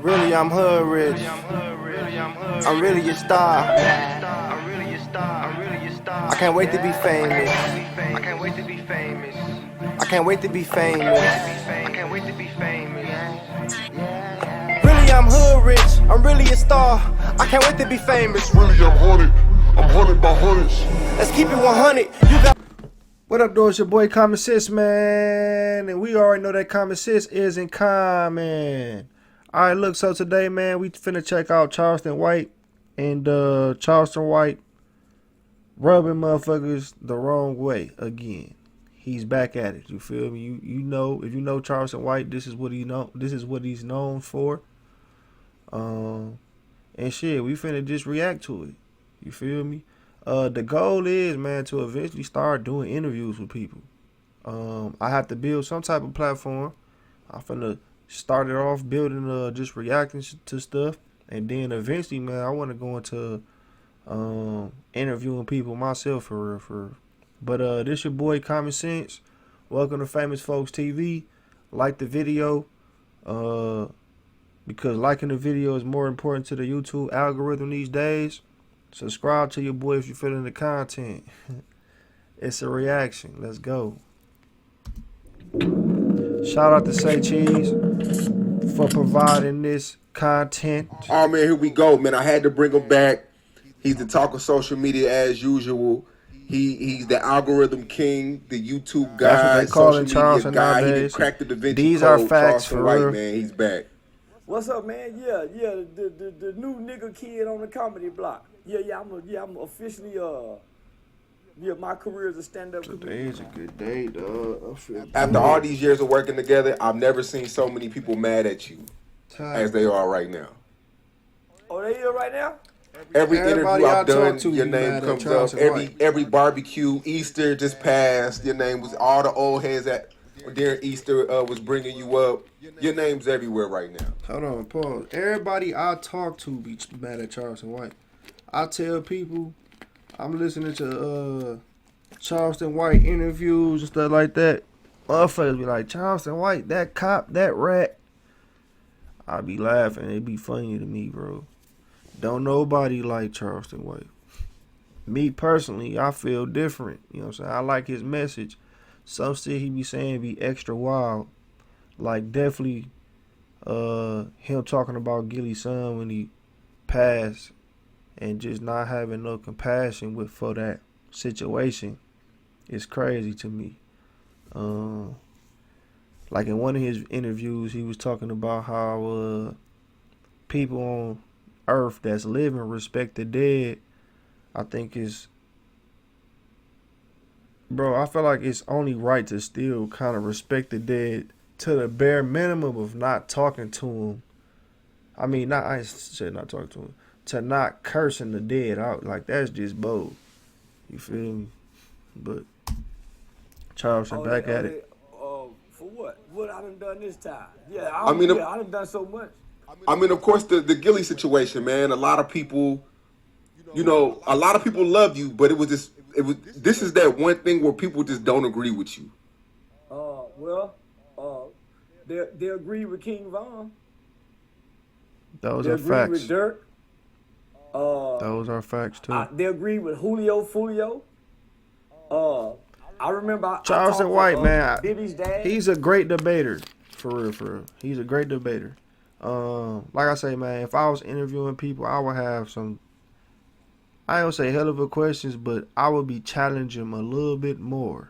Really, I'm hood rich. I'm really a star. I can't wait to be famous. I can't wait to be famous. I can't wait to be famous. I can't wait to be famous. Really, I'm hood rich. I'm really a star. I can't wait to be famous. Really, I'm haunted. I'm haunted by hundreds. Let's keep it 100. You got. What up, though? It's your boy Common Sense, man. And we already know that common sense isn't common. Alright, look, so today, man, we finna check out Charleston White and Charleston White rubbing motherfuckers the wrong way again. He's back at it. You feel me? You know, if you know Charleston White, this is what he's known for. And shit, we finna just react to it. You feel me? The goal is, man, to eventually start doing interviews with people. I have to build some type of platform. I'm finna start it off building just reacting to stuff, and then eventually, man, I want to go into interviewing people myself for real. But this your boy Common Sense. Welcome to Famous Folks TV. Like the video, because liking the video is more important to the YouTube algorithm these days. Subscribe to your boy if you're feeling the content. It's a reaction. Let's go. Shout out to Say Cheese for providing this content. Oh man, here we go, man. I had to bring him back. He's the talk of social media as usual. He's the algorithm king, the YouTube guy, that's what they call social in Charleston media guy. nowadays. He cracked the Da Vinci These Code. are facts Charleston for White, real. man. He's back. What's up, man? Yeah, the new nigga kid on the comedy block. I'm officially my career as a stand-up comedian. Today's a good day, dog. After all these years of working together, I've never seen so many people mad at you as they are right now. Oh, they here right now? Every Everybody interview I've done, to your be name mad at comes up. Charleston White. Every barbecue, Easter just passed. Your name was all the old heads that during Easter was bringing you up. Your name's everywhere right now. Hold on, pause. Everybody I talk to be mad at Charleston White. I tell people I'm listening to Charleston White interviews and stuff like that. Motherfuckers be like, Charleston White, that cop, that rat. I be laughing. It be funny to me, bro. Don't nobody like Charleston White. Me personally, I feel different. You know what I'm saying? I like his message. Some shit he be saying be extra wild. Like definitely him talking about Gillie's son when he passed and just not having no compassion for that situation is crazy to me. Like in one of his interviews, he was talking about how people on Earth that's living respect the dead. I think is, bro, I feel like it's only right to still kind of respect the dead to the bare minimum of not talking to him. I mean, I said not talking to him. To not cursing the dead out. Like, that's just bold. You feel me? But Charleston back at it. For what? What I done this time? Yeah, I mean, I done so much. I mean, of course, the Gillie situation, man. A lot of people, a lot of people love you, but this is that one thing where people just don't agree with you. They agree with King Von. Those they are agree facts. With Dirk. Those are facts too. They agree with Julio Fulio. I remember Charleston White, man. Bibby's dad. He's a great debater, for real. He's a great debater. Like I say, man, if I was interviewing people, I would have some, I don't say hell of a questions, but I would be challenging them a little bit more.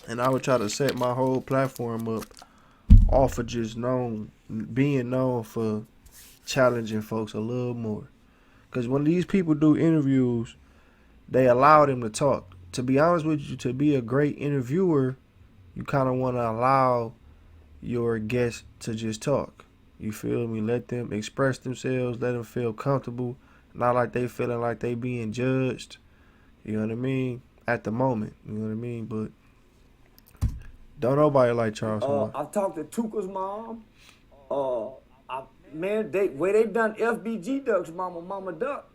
And I would try to set my whole platform up off of just being known for challenging folks a little more. Because when these people do interviews, they allow them to talk. To be honest with you, to be a great interviewer, you kind of want to allow your guests to just talk. You feel me? Let them express themselves. Let them feel comfortable. Not like they feeling like they being judged. You know what I mean? At the moment. You know what I mean? But don't nobody like Charleston White. I've talked to Tuka's mom. They done FBG Duck's Mama Duck.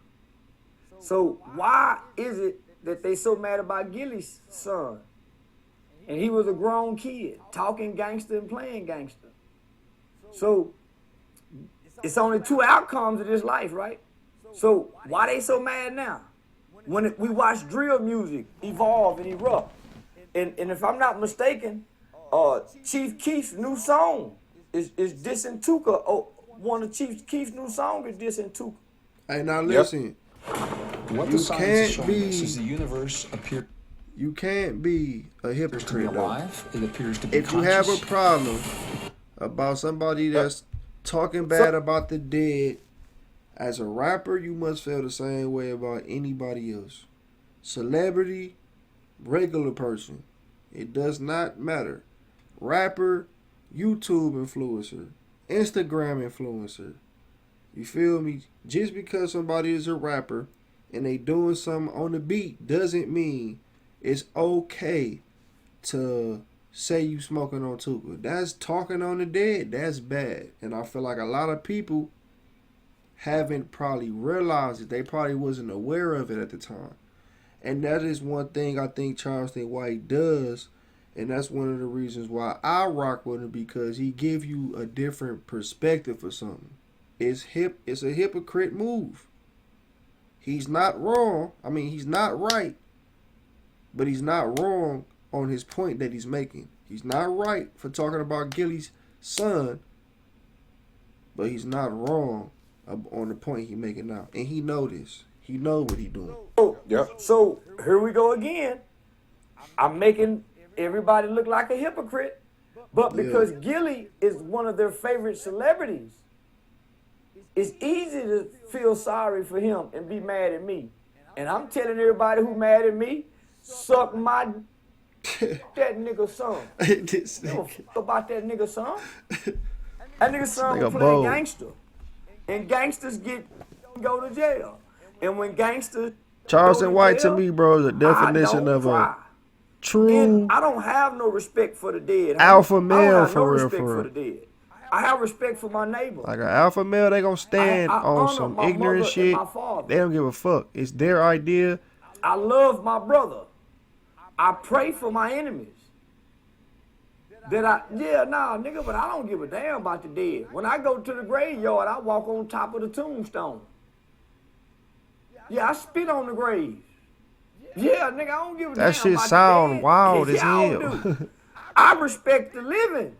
So why is it that they so mad about Gillie's son? And he was a grown kid, talking gangster and playing gangster. So it's only two outcomes of this life, right? So why they so mad now? When we watch drill music evolve and erupt, and if I'm not mistaken, Chief Keef's new song is dissing Tuka. Oh, one of Chief Keef's new songs is dissing Tuka. Hey, now listen. What You the science is can't showing us be- is the universe appears You can't be a to be hypocrite though. alive. It appears to be If you have a conscious. problem about somebody that's talking bad about the dead, as a rapper, you must feel the same way about anybody else. Celebrity, regular person, it does not matter. Rapper, YouTube influencer, Instagram influencer. You feel me? Just because somebody is a rapper and they doing something on the beat doesn't mean it's okay to say you smoking on Tuka. That's talking on the dead. That's bad. And I feel like a lot of people haven't probably realized it. They probably wasn't aware of it at the time. And that is one thing I think Charleston White does. And that's one of the reasons why I rock with him, because he give you a different perspective for something. It's a hypocrite move. He's not wrong. I mean, he's not right. But he's not wrong on his point that he's making. He's not right for talking about Gillie's son. But he's not wrong on the point he's making now. And he know this. He know what he doing. Yep. So here we go again. I'm making everybody look like a hypocrite. But because Gillie is one of their favorite celebrities, it's easy to feel sorry for him and be mad at me. And I'm telling everybody who mad at me, suck my that nigga son. This You don't nigga. fuck about that nigga son. That nigga son nigga was playing bold. gangster. And gangsters go to jail. And when gangsters Charleston go to White to jail, me, bro, is a definition I don't of a cry. true And I don't have no respect for the dead. alpha I don't male have for no real, respect for for real. the dead. I have respect for my neighbor. Like an alpha male, they gonna stand I on honor some my ignorant mother shit. and my father. They don't give a fuck. It's their idea. I love my brother. I pray for my enemies. Nigga, but I don't give a damn about the dead. When I go to the graveyard, I walk on top of the tombstone. Yeah, I spit on the grave. Yeah, nigga, I don't give a damn That shit about sound the dead. wild as Y'all hell. do. I respect the living.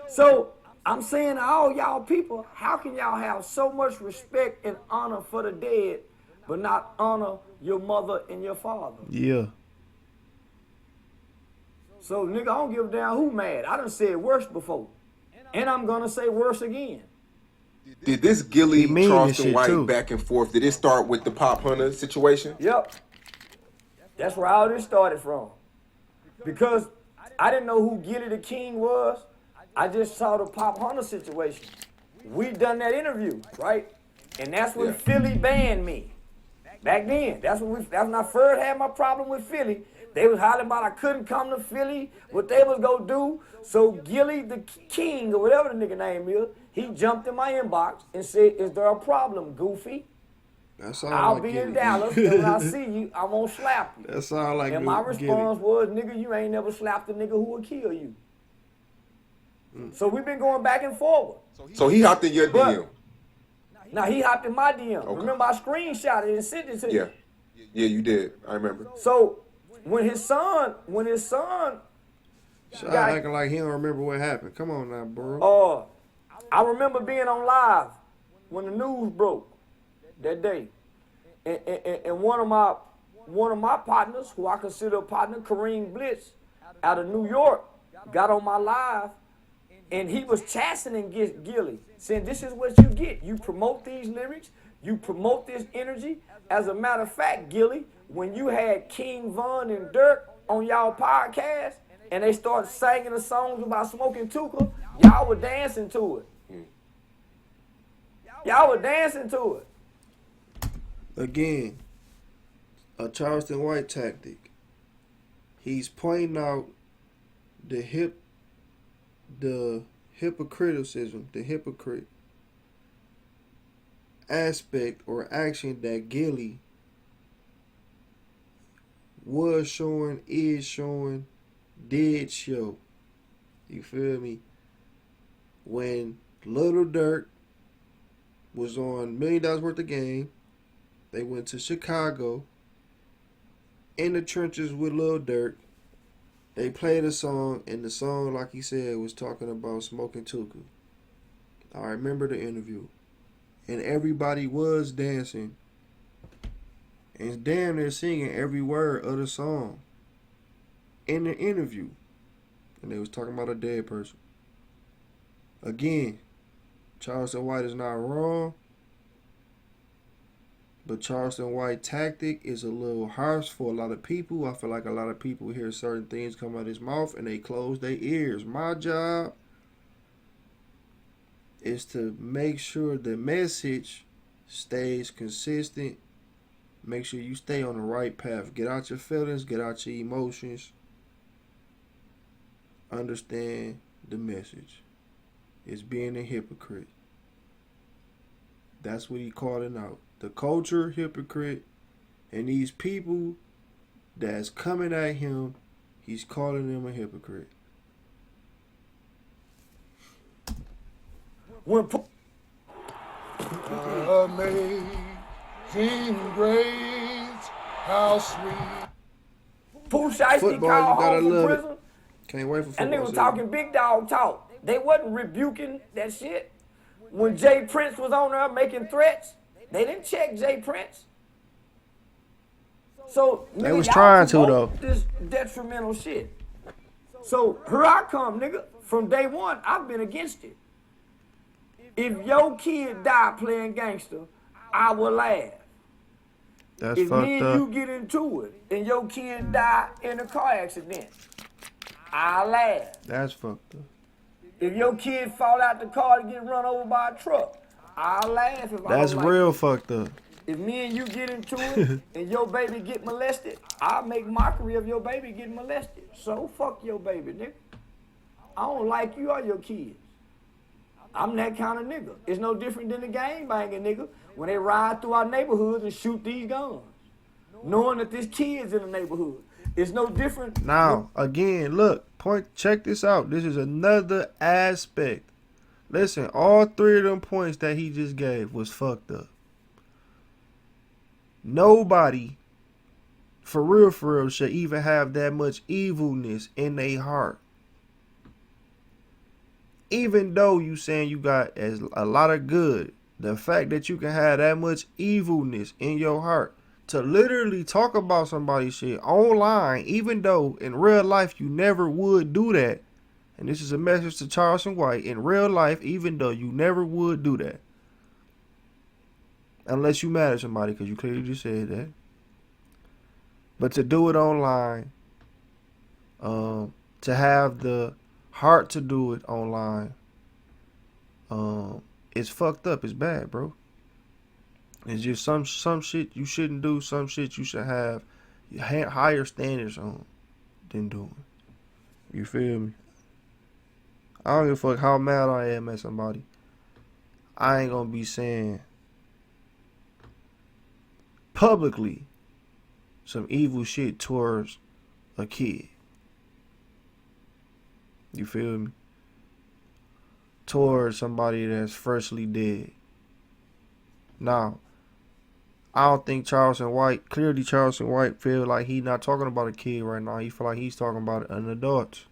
So I'm saying to all y'all people, how can y'all have so much respect and honor for the dead, but not honor your mother and your father? Yeah. So, nigga, I don't give a damn who mad. I done said worse before. And I'm gonna say worse again. Did this Gillie He mean this Charleston shit, White too. back and forth? Did it start with the Pop Hunter situation? Yep. That's where all this started from. Because I didn't know who Gillie the King was. I just saw the Pop Hunter situation. We done that interview, right? And that's when Yeah. Philly banned me. Back then. That's when I first had my problem with Philly. They was hollering about I couldn't come to Philly, what they was gonna do. So Gillie the King, or whatever the nigga name is, he jumped in my inbox and said, "Is there a problem, Goofy? That sound I'll like be Gillie. in Dallas, and when I see you, I'm gonna slap you." That sound like And my Gillie. response was, "Nigga, you ain't never slapped a nigga who would kill you." So we've been going back and forward. So he hopped in your But- DM. Now he hopped in my DM. Okay. Remember, I screenshot it and sent it to you. Yeah. Yeah, you did. I remember. So when his son Shot got- acting like he don't remember what happened. Come on now, bro. I remember being on live when the news broke that day, and one of my partners, who I consider a partner, Kareem Blitz, out of New York, got on my live, and he was chastening Gillie, saying, "This is what you get. You promote these lyrics, you promote this energy. As a matter of fact, Gillie, when you had King Von and Dirk on y'all podcast, and they started singing the songs about smoking Tuka, y'all were dancing to it. Y'all were dancing to it." Again, a Charleston White tactic. He's pointing out the hypocriticism, the hypocrite aspect or action that Gillie was showing, is showing, did show. You feel me? When Little Durk was on $1 million worth of game. They went to Chicago. In the trenches with Lil Durk. They played a song, and the song, like he said, was talking about smoking Tuku. I remember the interview. And everybody was dancing. And damn near singing every word of the song. In the interview. And they was talking about a dead person. Again, Charleston White is not wrong. But Charleston White tactic is a little harsh for a lot of people. I feel like a lot of people hear certain things come out of his mouth and they close their ears. My job is to make sure the message stays consistent. Make sure you stay on the right path. Get out your feelings, get out your emotions. Understand the message. It's being a hypocrite. That's what he calling out. The culture hypocrite, and these people that's coming at him, he's calling them a hypocrite. Amazing grace, how sweet. Pooh Shiesty Football, called you gotta home from love prison. it. Can't wait for And football they was season. talking big dog talk. They wasn't rebuking that shit. When Jay Prince was on there making threats, they didn't check Jay Prince. So They nigga, was y'all trying to, promote though. This detrimental shit. So here I come, nigga. From day one, I've been against it. If your kid die playing gangster, I will laugh. That's If fucked me and up. you get into it and your kid die in a car accident, I laugh. That's fucked up. If your kid fall out the car to get run over by a truck, I'll laugh if I That's don't like real it. fucked up. If me and you get into it and your baby get molested, I'll make mockery of your baby getting molested. So fuck your baby, nigga. I don't like you or your kids. I'm that kind of nigga. It's no different than the gang banging nigga when they ride through our neighborhoods and shoot these guns. Knowing that there's kids in the neighborhood. It's no different. Now, again, look, check this out. This is another aspect. Listen, all three of them points that he just gave was fucked up. Nobody, for real, should even have that much evilness in their heart. Even though you saying you got a lot of good, the fact that you can have that much evilness in your heart to literally talk about somebody's shit online, even though in real life you never would do that. And this is a message to Charleston White. In real life, even though you never would do that. Unless you mad at somebody, because you clearly just said that. But to do it online, to have the heart to do it online, it's fucked up. It's bad, bro. It's just some shit you shouldn't do. Some shit you should have higher standards on than doing. You feel me? I don't give a fuck how mad I am at somebody. I ain't gonna be saying publicly some evil shit towards a kid. You feel me? Towards somebody that's freshly dead. Now, I don't think Charleston White feel like he not talking about a kid right now. He feel like he's talking about an adult.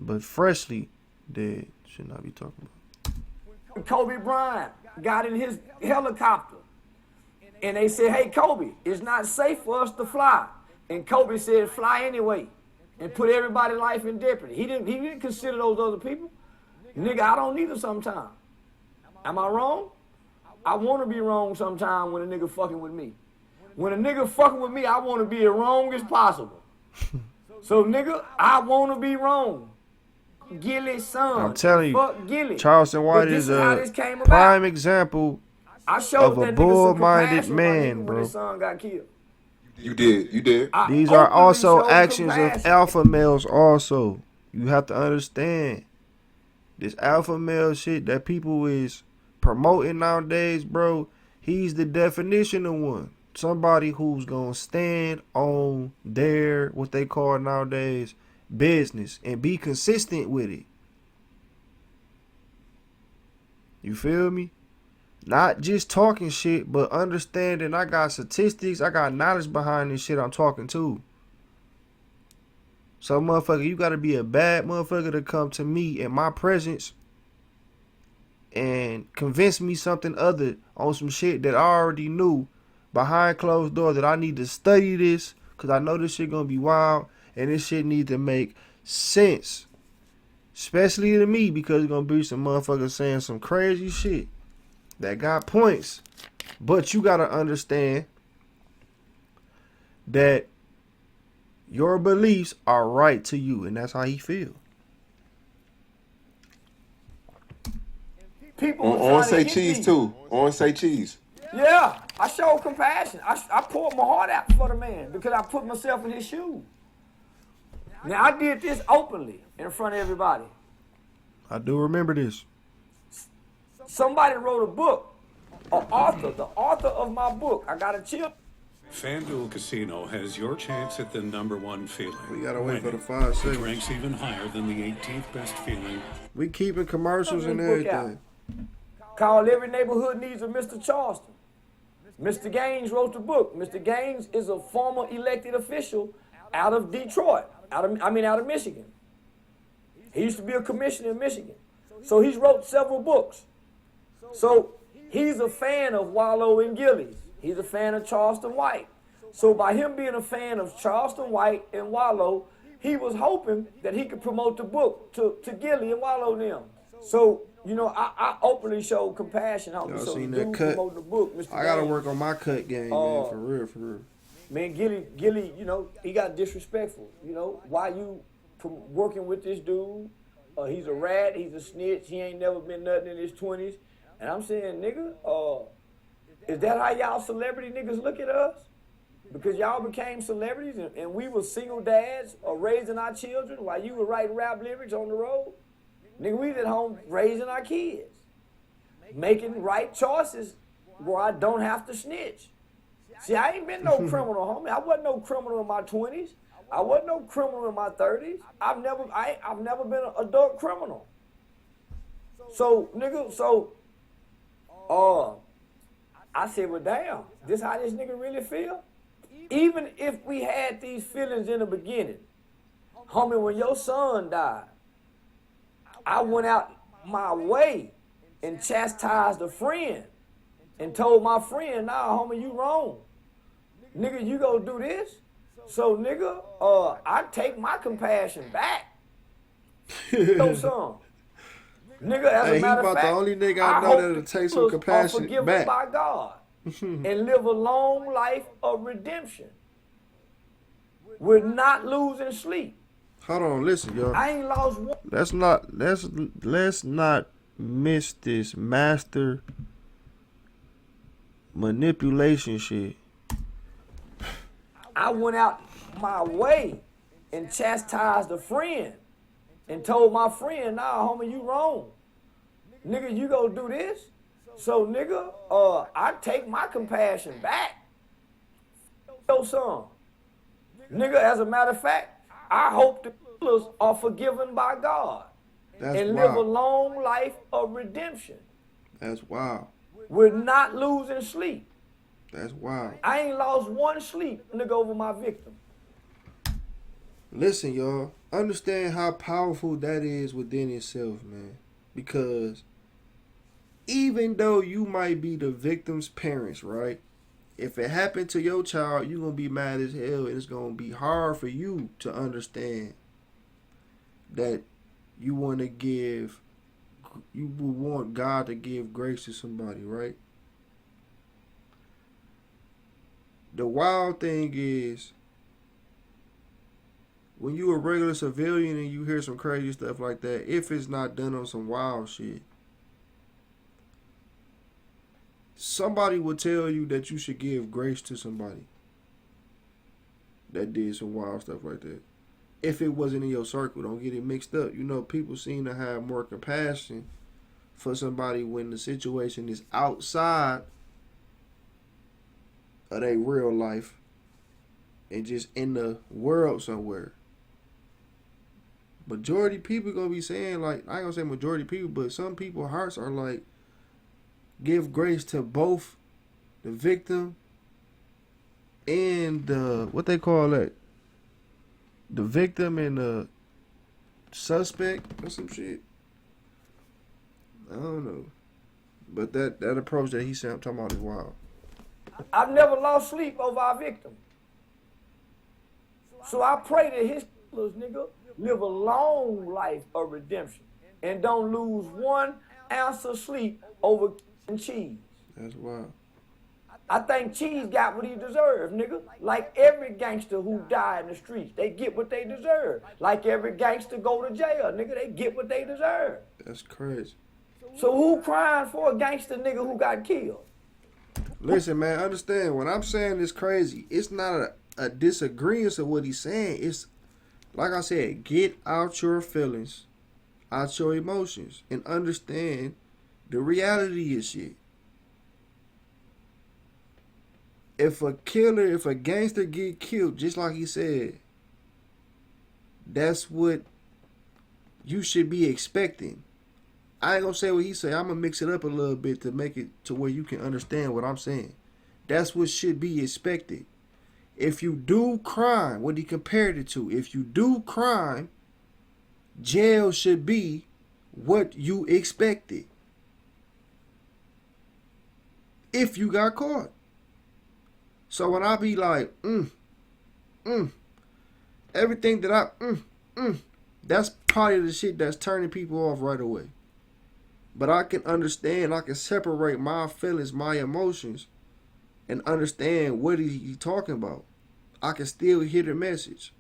But freshly dead should not be talking about. Kobe Bryant got in his helicopter and they said, hey, Kobe, it's not safe for us to fly. And Kobe said, fly anyway and put everybody's life in jeopardy. He didn't consider those other people. Nigga, I don't either sometimes. Am I wrong? I want to be wrong sometime when a nigga fucking with me. When a nigga fucking with me, I want to be as wrong as possible. So, nigga, I want to be wrong. Gillie son. I'm telling you, fuck Gillie. Charleston White But is how a this came about. prime example I showed of a that nigga some bull-minded compassion, my man, nigga, bro. when his son got killed. You did. I These are openly also showed actions of compassion. alpha males also. You have to understand. This alpha male shit that people is promoting nowadays, bro, he's the definition of one. Somebody who's gonna stand on their, what they call nowadays, business and be consistent with it. You feel me? Not just talking shit, but understanding I got statistics, I got knowledge behind this shit I'm talking to. So, motherfucker, you gotta be a bad motherfucker to come to me in my presence and convince me something other on some shit that I already knew behind closed doors, that I need to study this because I know this shit gonna be wild and this shit need to make sense. Especially to me, because it's gonna be some motherfuckers saying some crazy shit that got points. But you gotta understand that your beliefs are right to you, and that's how he feel. People On were trying say to hit cheese me. too. On say cheese. Yeah, I showed compassion. I poured my heart out for the man because I put myself in his shoes. Now, I did this openly in front of everybody. I do remember this. Somebody wrote a book, an author, the author of my book. I got a chip. FanDuel Casino has your chance at the #1 feeling. We gotta wait for the winning. 5 It seconds. ranks even higher than the 18th best feeling. We keeping commercials and Book out. everything. Called Every Neighborhood Needs a Mr. Charleston. Mr. Gaines wrote the book. Mr. Gaines is a former elected official out of Detroit, out of Michigan. He used to be a commissioner in Michigan. So he's wrote several books. So he's a fan of Wallow and Gillies. He's a fan of Charleston White. So by him being a fan of Charleston White and Wallow, he was hoping that he could promote the book to Gillie and Wallow them. So, you know, I openly showed compassion on me. Y'all So seen the that dude cut? promoting the book, Mr. I gotta Gaines, work on my cut game, man. For real, for real. Man, Gillie, you know, he got disrespectful. You know, why you working with this dude? He's a rat, he's a snitch, he ain't never been nothing in his 20s. And I'm saying, nigga, is that how y'all celebrity niggas look at us? Because y'all became celebrities and we were single dads raising our children while you were writing rap lyrics on the road? Nigga, we was at home raising our kids, making right choices where I don't have to snitch. See, I ain't been no criminal, homie. I wasn't no criminal in my 20s. I wasn't no criminal in my 30s. I've never been an adult criminal. So, nigga, I said, well, damn, this how this nigga really feel? Even if we had these feelings in the beginning, homie, when your son died, I went out my way and chastised a friend and told my friend, nah, homie, you wrong. Nigga, you go do this? So, nigga, I take my compassion back. No son. Nigga, as Hey, a he matter about of the fact, only nigga I know hope that'll the take some killers compassion are forgiven back. by God and live a long life of redemption with not losing sleep. Hold on, listen, y'all. I ain't lost one. Let's not miss this master manipulation shit. I went out my way and chastised a friend and told my friend, nah, homie, you wrong. Nigga, you go do this? So, nigga, I take my compassion back. Your son. Nigga, as a matter of fact, I hope the killers are forgiven by God That's and live a wild. long life of redemption That's wild. with not losing sleep. That's wild. I ain't lost one sleep, nigga, over my victim. Listen, y'all. Understand how powerful that is within itself, man. Because even though you might be the victim's parents, right? If it happened to your child, you're going to be mad as hell. And it's going to be hard for you to understand that you want would want God to give grace to somebody, right? The wild thing is, when you a regular civilian and you hear some crazy stuff like that, if it's not done on some wild shit, somebody will tell you that you should give grace to somebody that did some wild stuff like that. If it wasn't in your circle, don't get it mixed up. You know, people seem to have more compassion for somebody when the situation is outside of their real life and just in the world somewhere. Majority people gonna be saying, like, I ain't gonna say majority people, but some people's hearts are like, give grace to both the victim and the, what they call that? The victim and the suspect or some shit. I don't know. But that approach that he said I'm talking about is wild. I've never lost sleep over our victim. So I pray that his nigga live a long life of redemption and don't lose 1 ounce of sleep over cheese. That's wild. I think Cheese got what he deserved, nigga. Like every gangster who died in the streets, they get what they deserve. Like every gangster go to jail, nigga, they get what they deserve. That's crazy. So who crying for a gangster nigga who got killed? Listen, man, understand, when I'm saying this crazy, it's not a disagreement of what he's saying. It's, like I said, get out your feelings, out your emotions, and understand the reality of shit. If a gangster get killed, just like he said, that's what you should be expecting. I ain't gonna say what he said. I'm gonna mix it up a little bit to make it to where you can understand what I'm saying. That's what should be expected. If you do crime, what he compared it to, if you do crime, jail should be what you expected. If you got caught. So when I be like, everything that that's probably the shit that's turning people off right away. But I can understand, I can separate my feelings, my emotions, and understand what he talking about. I can still hear the message,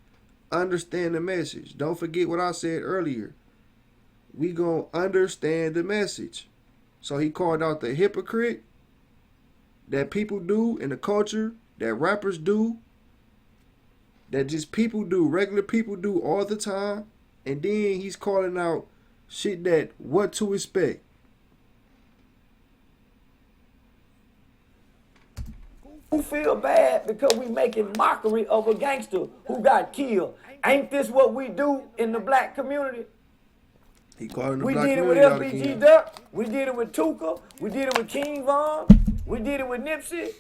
understand the message. Don't forget what I said earlier. We gonna understand the message. So he called out the hypocrite that people do in the culture, that rappers do, that just people do, regular people do all the time. And then he's calling out shit that what to expect. Who feel bad because we making mockery of a gangster who got killed? Ain't this what we do in the black community? He calling the We black did it with community out FBG again. Duck. We did it with Tuka. We did it with King Von. We did it with Nipsey.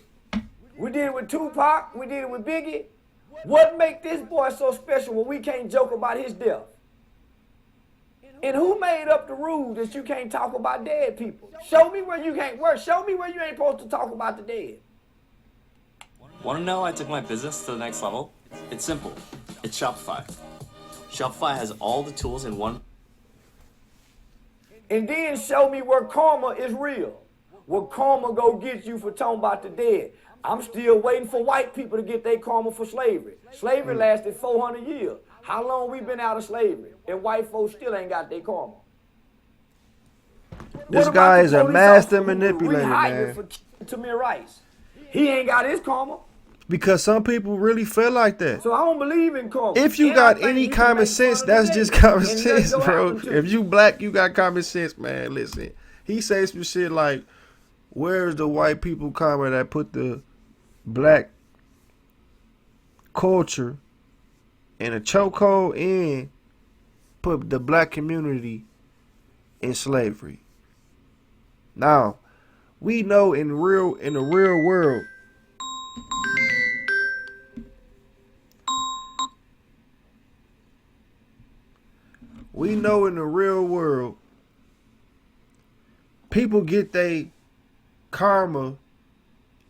We did it with Tupac. We did it with Biggie. What make this boy so special when we can't joke about his death? And who made up the rules that you can't talk about dead people? Show me where you can't work. Show me where you ain't supposed to talk about the dead. Want to know how I took my business to the next level? It's simple. It's Shopify. Shopify has all the tools in one. And then show me where karma is real. Where karma go get you for talking about the dead. I'm still waiting for white people to get their karma for slavery. Slavery lasted 400 years. How long we been out of slavery? And white folks still ain't got their karma. This What guy about is the a police master officer who manipulator, rehired man. for Tamir Rice? He ain't got his karma. Because some people really feel like that. So I don't believe in karma. If you And I got think any you can common make sense, fun of the that's just dead, common and sense, nothing bro. gonna happen to If you black, you got common sense, man. Listen, he says some shit like, where's the white people karma that put the black culture in a chokehold and put the black community in slavery? Now, we know in the real world, people get their karma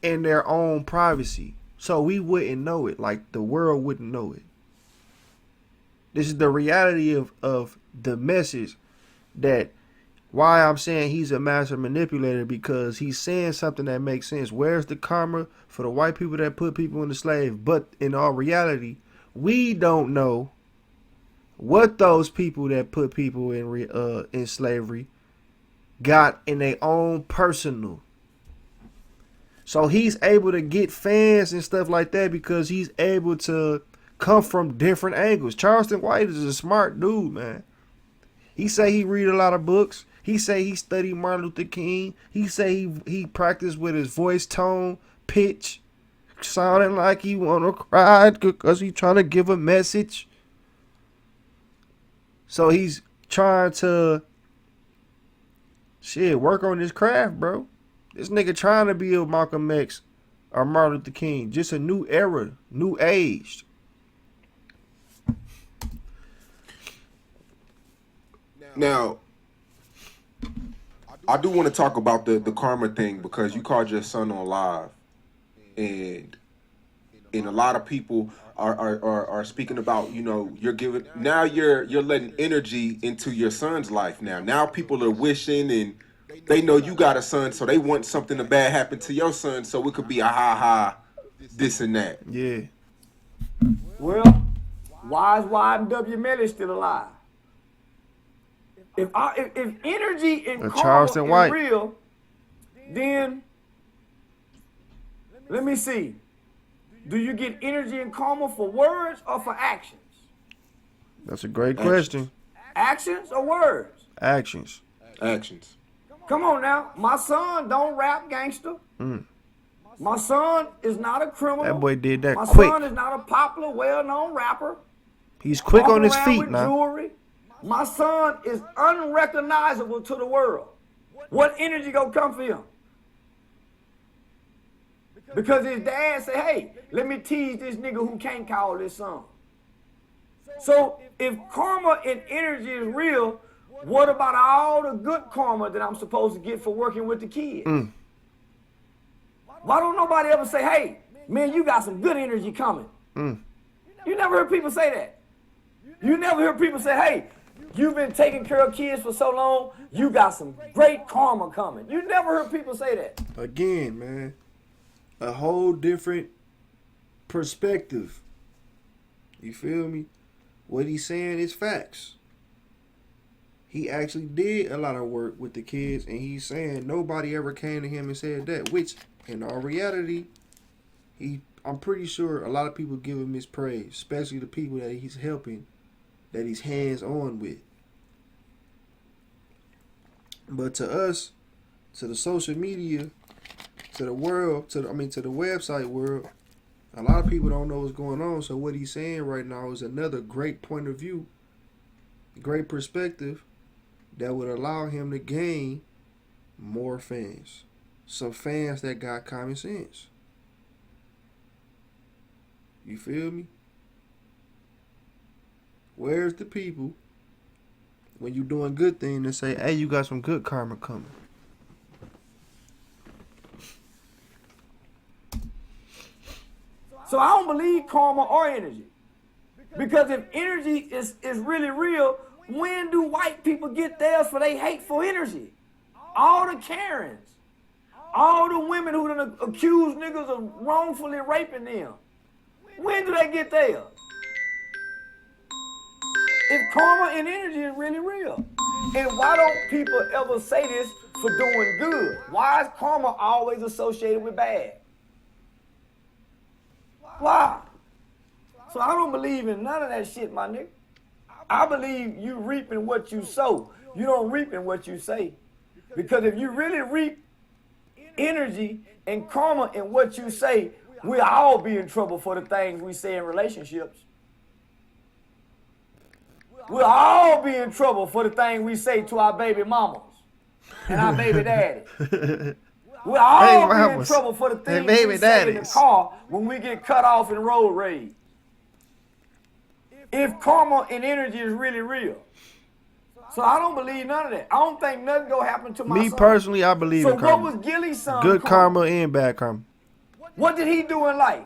in their own privacy. So we wouldn't know it. Like the world wouldn't know it. This is the reality of the message, that why I'm saying he's a master manipulator, because he's saying something that makes sense. Where's the karma for the white people that put people into slave? But in all reality, we don't know what those people that put people in slavery got in their own personal. So he's able to get fans and stuff like that because he's able to come from different angles. Charleston White is a smart dude, man. He say he read a lot of books. He say he studied Martin Luther King. He say he practiced with his voice tone, pitch, sounding like he want to cry because he trying to give a message. So he's trying to work on his craft, bro. This nigga trying to be a Malcolm X or Martin Luther King. Just a new era, new age. Now, I do want to talk about the karma thing because you called your son on live, and a lot of people are speaking about, you know, you're letting energy into your son's life now. Now people are wishing, and they know you got a son, so they want something to bad happen to your son, so it could be a ha this and that. Yeah. Well, why is YMW Melly still alive? If energy and karma Charleston is White. real, then let me see. Do you get energy and karma for words or for actions? That's a great question. Actions or words? Actions. Actions. Come on now. My son don't rap gangster. My son is not a criminal. That boy did that My quick. son is not a popular, well-known rapper. He's quick on his Walking around feet with now. Jewelry. My son is unrecognizable to the world. What energy gonna come for him? Because his dad said, hey, let me tease this nigga who can't call this son. So if karma and energy is real, what about all the good karma that I'm supposed to get for working with the kids? Why don't nobody ever say, hey, man, you got some good energy coming? You never heard people say that. You never hear people say, hey, you've been taking care of kids for so long, you got some great karma coming. You never heard people say that. Again, man, a whole different perspective. You feel me? What he's saying is facts. He actually did a lot of work with the kids, and he's saying nobody ever came to him and said that, which in all reality, I'm pretty sure a lot of people give him his praise, especially the people that he's helping, that he's hands-on with. But to us, to the social media, to the world, to the website world, a lot of people don't know what's going on. So what he's saying right now is another great point of view, great perspective that would allow him to gain more fans. Some fans that got common sense. You feel me? Where's the people when you doing good things and say, hey, you got some good karma coming? So I don't believe karma or energy. Because if energy is really real, when do white people get theirs for their hateful energy? All the Karens. All the women who done accuse niggas of wrongfully raping them. When do they get theirs? If karma and energy is really real. And why don't people ever say this for doing good? Why is karma always associated with bad? Why? So I don't believe in none of that shit, my nigga. I believe you reaping what you sow. You don't reap in what you say. Because if you really reap energy and karma in what you say, we'll all be in trouble for the things we say in relationships. We'll all be in trouble for the things we say to our baby mamas and our baby daddy. We'll all be in trouble for the things we say in the car when we get cut off in road rage. If karma and energy is really real. So I don't believe none of that. I don't think nothing gonna happen to my son. Me personally, I believe in karma. So what was Gillie's son? Good karma and bad karma. What did he do in life?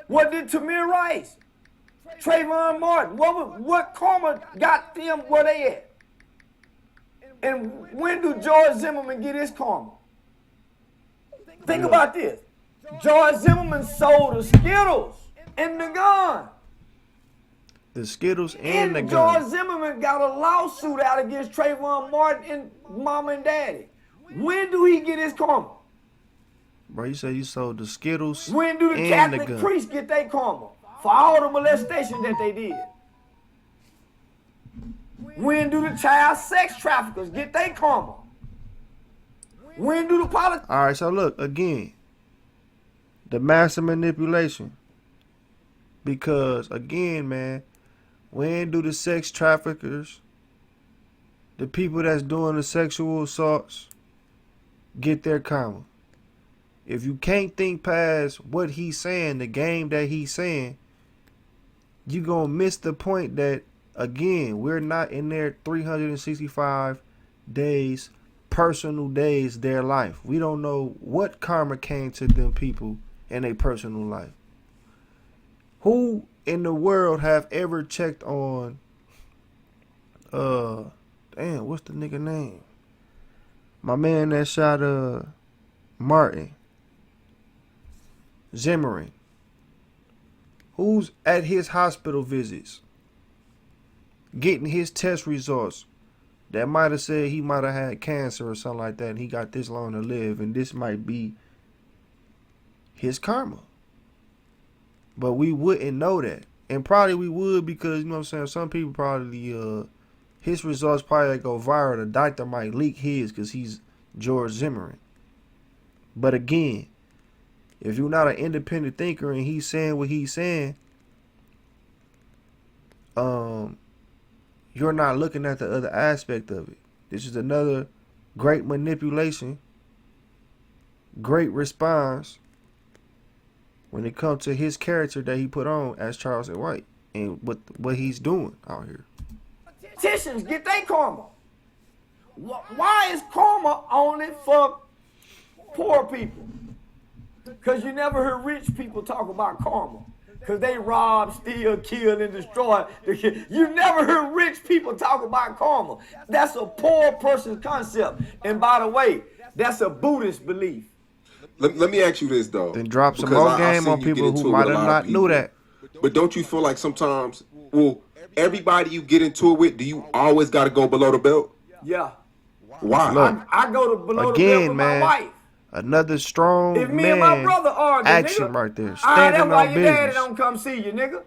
What did Tamir Rice? Trayvon Martin? What karma got them where they at? And when do George Zimmerman get his karma? Think about this. George Zimmerman sold the Skittles and the gun. The Skittles and the gun. George Zimmerman got a lawsuit out against Trayvon Martin and mama and daddy. When do he get his karma? Bro, you say you sold the Skittles When do the and the Catholic gun. priests get their karma for all the molestation that they did? When do the child sex traffickers get their karma? When do the politicians? All right, so look, again, the massive manipulation. Because, again, man, when do the sex traffickers the people that's doing the sexual assaults get their karma. If you can't think past what he's saying, the game that he's saying, you gonna miss the point that, again, we're not in their 365 days, personal days, their life. We don't know what karma came to them people in their personal life. Who in the world have ever checked on, what's the nigga name? My man that shot, Martin. Zimmerman. Who's at his hospital visits getting his test results that might have said he might have had cancer or something like that, and he got this long to live, and this might be his karma. But we wouldn't know that. And probably we would, because, you know what I'm saying, some people probably, his results probably go viral. The doctor might leak his because he's George Zimmerman. But again, if you're not an independent thinker and he's saying what he's saying, you're not looking at the other aspect of it. This is another great manipulation, great response when it comes to his character that he put on as Charleston White and what he's doing out here. Politicians get their karma. Why is karma only for poor people? Because you never heard rich people talk about karma. Because they rob, steal, kill, and destroy. You never heard rich people talk about karma. That's a poor person's concept. And by the way, that's a Buddhist belief. Let me ask you this, though. Then drop some because more I game seen on you get people into who it might with a have lot of not knew people. that. But don't you feel like sometimes, well, everybody you get into it with, do you always got to go below the belt? Yeah. Why? Look, I go to below the belt again, with man, my wife. another strong If me and my man brother argue, action nigga, right there. that's Standing why on your daddy business. don't come see you, nigga.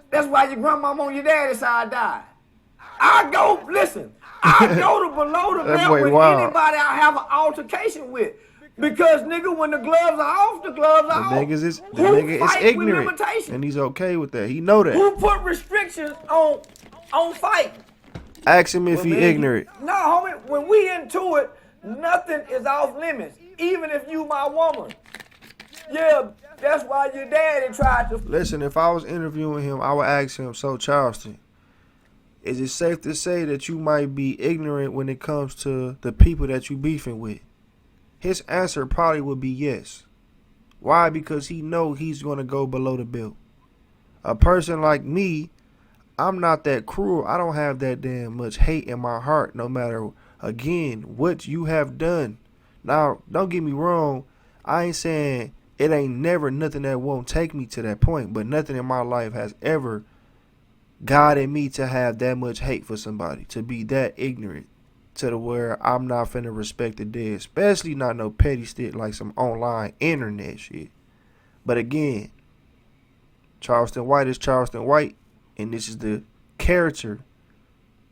That's why your grandmama on your daddy's side died. I go to below the That belt boy with wild. anybody I have an altercation with. Because, nigga, when the gloves are off, the gloves are The off. nigga is Who fight with ignorant, limitations? and he's okay with that. He know that. Who put restrictions on fight? Ask him if he Man, ignorant. No, homie, when we into it, nothing is off limits. Even if you my woman. Yeah, that's why your daddy tried to. Listen, if I was interviewing him, I would ask him, so Charleston, is it safe to say that you might be ignorant when it comes to the people that you beefing with? His answer probably would be yes. Why? Because he know he's going to go below the belt. A person like me, I'm not that cruel. I don't have that damn much hate in my heart, no matter, again, what you have done. Now, don't get me wrong. I ain't saying it ain't never nothing that won't take me to that point, but nothing in my life has ever guided me to have that much hate for somebody, to be that ignorant, to the where I'm not finna respect the dead, especially not no petty shit like some online internet shit. But again, Charleston White is Charleston White, and this is the character,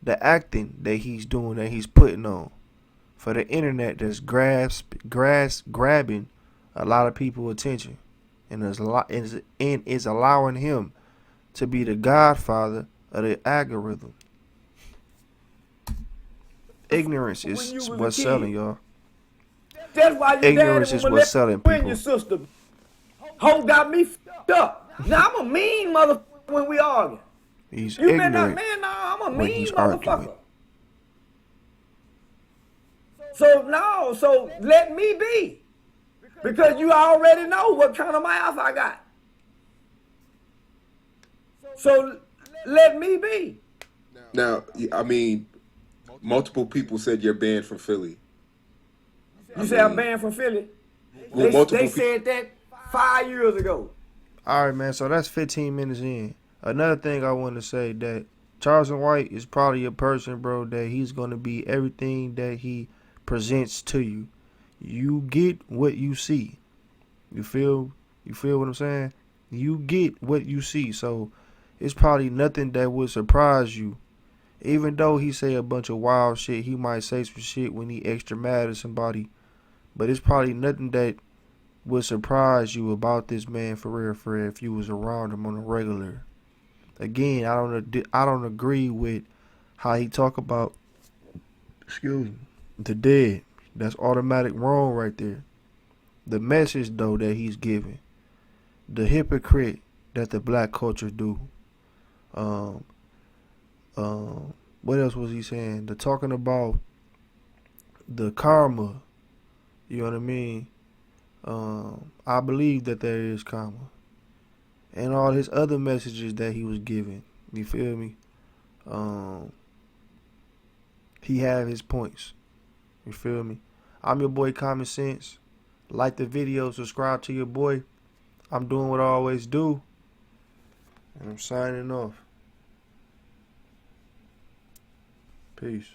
the acting that he's doing, that he's putting on for the internet that's grabbing a lot of people's attention, and is allowing him to be the godfather of the algorithm. Ignorance is what's selling, y'all. That's why your Ignorance daddy is would what's let selling you and people. your sister. Ho got me f***ed up. Now I'm a mean motherfucker when we argue. He's You been that ignorant man? No, I'm a when mean he's motherfucker. arguing. So let me be. Because you already know what kind of mouth I got. So let me be. Now, I mean, multiple people said you're banned from Philly. You say I'm banned from Philly? Well, They said that 5 years ago. All right, man. So that's 15 minutes in. Another thing I want to say, that Charleston White is probably a person, bro, that he's going to be everything that he presents to you. You get what you see. You feel what I'm saying? You get what you see. So it's probably nothing that would surprise you. Even though he say a bunch of wild shit, he might say some shit when he extra mad at somebody. But it's probably nothing that would surprise you about this man, for real, if you was around him on a regular. Again, I don't agree with how he talk about Excuse me. The dead. That's automatic wrong right there. The message though that he's giving. The hypocrite that the black culture do. What else was he saying? The talking about the karma. You know what I mean? I believe that there is karma. And all his other messages that he was giving. You feel me? He had his points. You feel me? I'm your boy Common Sense. Like the video, subscribe to your boy. I'm doing what I always do. And I'm signing off. Peace.